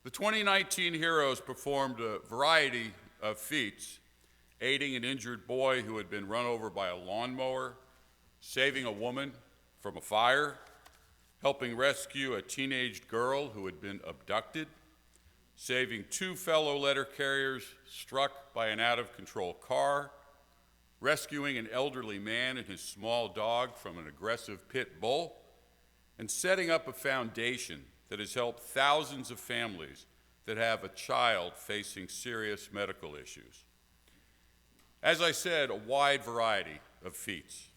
The 2019 heroes performed a variety of feats, aiding an injured boy who had been run over by a lawnmower, saving a woman from a fire, helping rescue a teenage girl who had been abducted, saving two fellow letter carriers struck by an out-of-control car, rescuing an elderly man and his small dog from an aggressive pit bull, and setting up a foundation that has helped thousands of families that have a child facing serious medical issues. As I said, a wide variety of feats.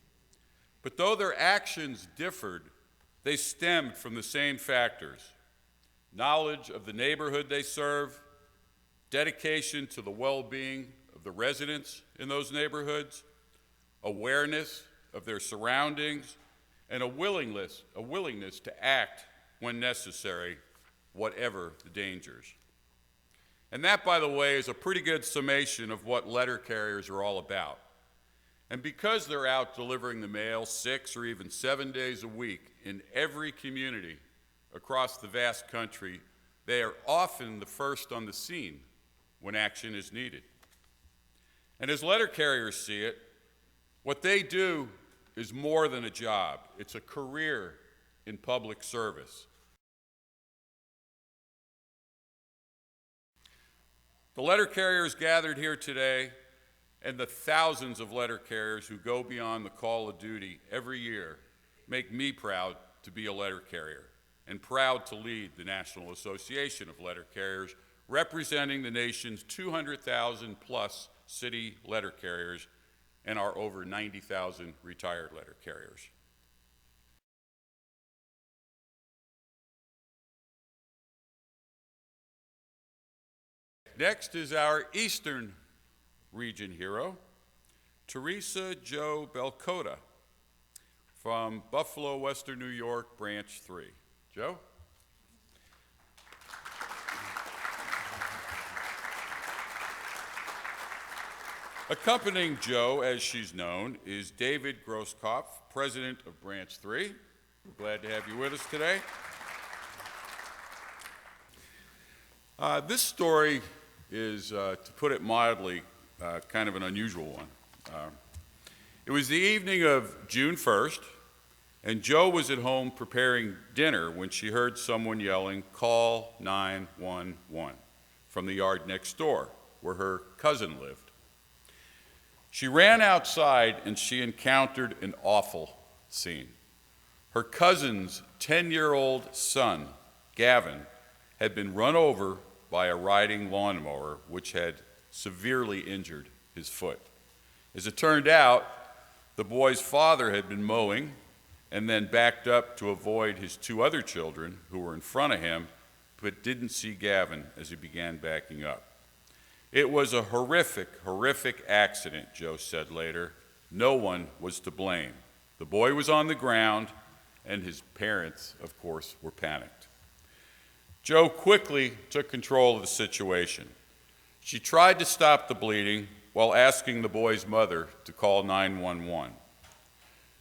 But though their actions differed, they stemmed from the same factors: knowledge of the neighborhood they serve, dedication to the well-being of the residents in those neighborhoods, awareness of their surroundings, and a willingness to act when necessary, whatever the dangers. And that, by the way, is a pretty good summation of what letter carriers are all about. And because they're out delivering the mail 6 or even 7 days a week in every community across the vast country, they are often the first on the scene when action is needed. And as letter carriers see it, what they do is more than a job. It's a career in public service. The letter carriers gathered here today, and the thousands of letter carriers who go beyond the call of duty every year, make me proud to be a letter carrier and proud to lead the National Association of Letter Carriers, representing the nation's 200,000 plus city letter carriers and our over 90,000 retired letter carriers. Next is our Eastern Region hero, Teresa Jo Belcotta from Buffalo, Western New York, Branch 3. Joe? Accompanying Joe, as she's known, is David Grosskopf, president of Branch 3. We're glad to have you with us today. This story is, to put it mildly, kind of an unusual one. It was the evening of June 1st, and Joe was at home preparing dinner when she heard someone yelling, "Call 911," from the yard next door, where her cousin lived. She ran outside and she encountered an awful scene. Her cousin's 10-year-old son, Gavin, had been run over by a riding lawnmower, which had severely injured his foot. As it turned out, the boy's father had been mowing and then backed up to avoid his two other children who were in front of him, but didn't see Gavin as he began backing up. It was a horrific accident, Joe said later. No one was to blame. The boy was on the ground, and his parents, of course, were panicked. Joe quickly took control of the situation. She tried to stop the bleeding while asking the boy's mother to call 911.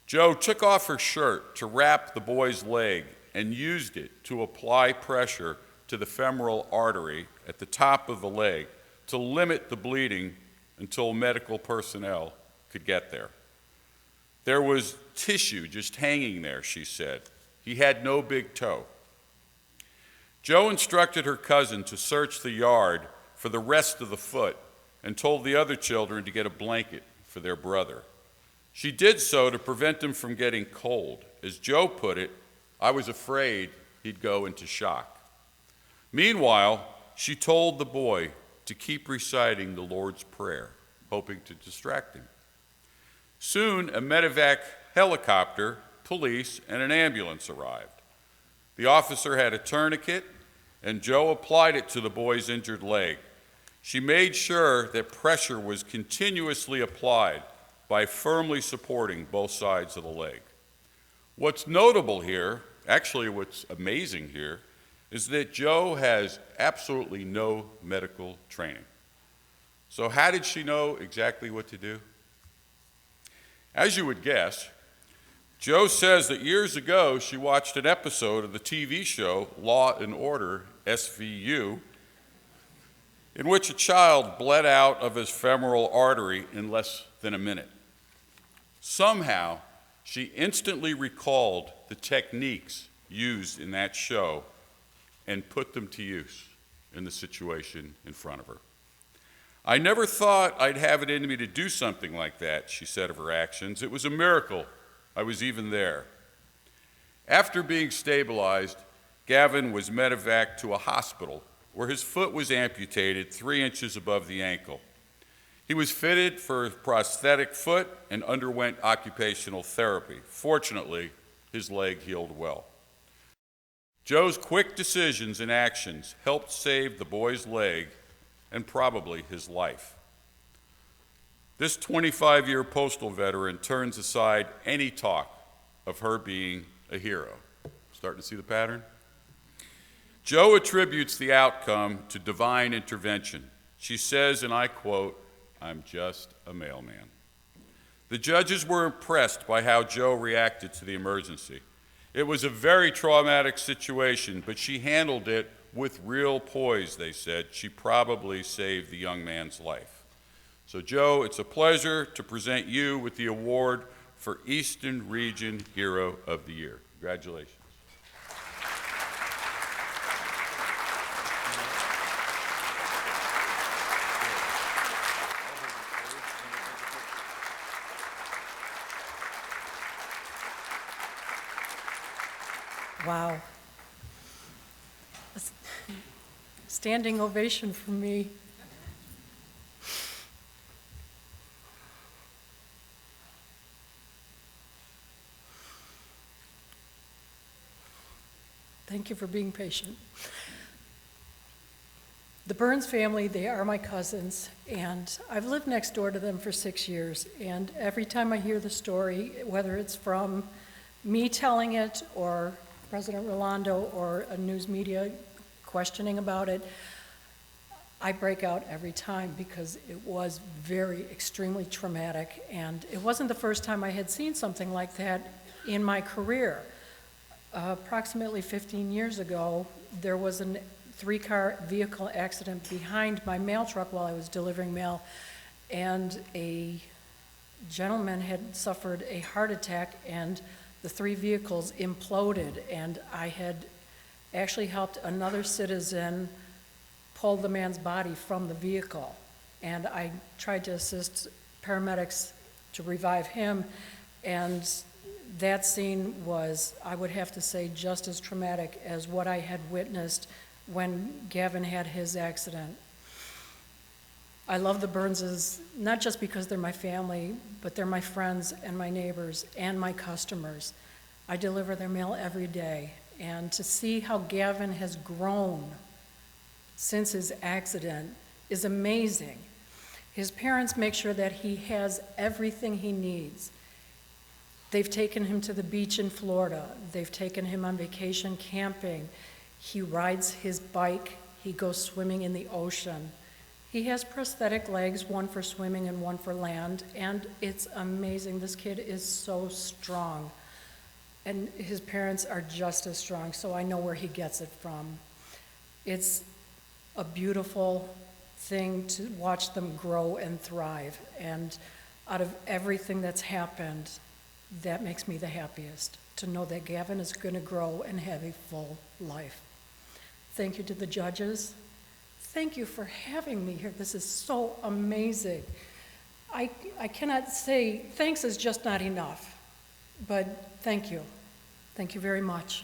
Joe took off her shirt to wrap the boy's leg and used it to apply pressure to the femoral artery at the top of the leg to limit the bleeding until medical personnel could get there. There was tissue just hanging there, she said. He had no big toe. Joe instructed her cousin to search the yard for the rest of the foot and told the other children to get a blanket for their brother. She did so to prevent him from getting cold. As Joe put it, "I was afraid he'd go into shock." Meanwhile, she told the boy to keep reciting the Lord's Prayer, hoping to distract him. Soon, a medevac helicopter, police, and an ambulance arrived. The officer had a tourniquet, and Joe applied it to the boy's injured leg. She made sure that pressure was continuously applied by firmly supporting both sides of the leg. What's notable here, actually what's amazing here, is that Joe has absolutely no medical training. So how did she know exactly what to do? As you would guess, Joe says that years ago she watched an episode of the TV show Law and Order, SVU, in which a child bled out of his femoral artery in less than a minute. Somehow, she instantly recalled the techniques used in that show and put them to use in the situation in front of her. I never thought I'd have it in me to do something like that, she said of her actions. It was a miracle I was even there. After being stabilized, Gavin was medevaced to a hospital where his foot was amputated 3 inches above the ankle. He was fitted for a prosthetic foot and underwent occupational therapy. Fortunately, his leg healed well. Joe's quick decisions and actions helped save the boy's leg and probably his life. This 25-year postal veteran turns aside any talk of her being a hero. Starting to see the pattern? Joe attributes the outcome to divine intervention. She says, and I quote, "I'm just a mailman." The judges were impressed by how Joe reacted to the emergency. It was a very traumatic situation, but she handled it with real poise, they said. She probably saved the young man's life. So Joe, it's a pleasure to present you with the award for Eastern Region Hero of the Year. Congratulations. Wow. A standing ovation for me. Thank you for being patient. The Burns family, they are my cousins, and I've lived next door to them for 6 years, and every time I hear the story, whether it's from me telling it or President Rolando or a news media questioning about it, I break out every time because it was very extremely traumatic, and it wasn't the first time I had seen something like that in my career. Approximately 15 years ago, there was a 3-car vehicle accident behind my mail truck while I was delivering mail, and a gentleman had suffered a heart attack, and the 3 vehicles imploded, and I had actually helped another citizen pull the man's body from the vehicle. And I tried to assist paramedics to revive him, and that scene was, I would have to say, just as traumatic as what I had witnessed when Gavin had his accident. I love the Burnses, not just because they're my family, but they're my friends and my neighbors and my customers. I deliver their mail every day, and to see how Gavin has grown since his accident is amazing. His parents make sure that he has everything he needs. They've taken him to the beach in Florida. They've taken him on vacation camping. He rides his bike. He goes swimming in the ocean. He has prosthetic legs, one for swimming and one for land, and it's amazing. This kid is so strong, and his parents are just as strong, so I know where he gets it from. It's a beautiful thing to watch them grow and thrive, and out of everything that's happened, that makes me the happiest, to know that Gavin is going to grow and have a full life. Thank you to the judges. Thank you for having me here. This is so amazing. I cannot say, thanks is just not enough, but thank you. Thank you very much.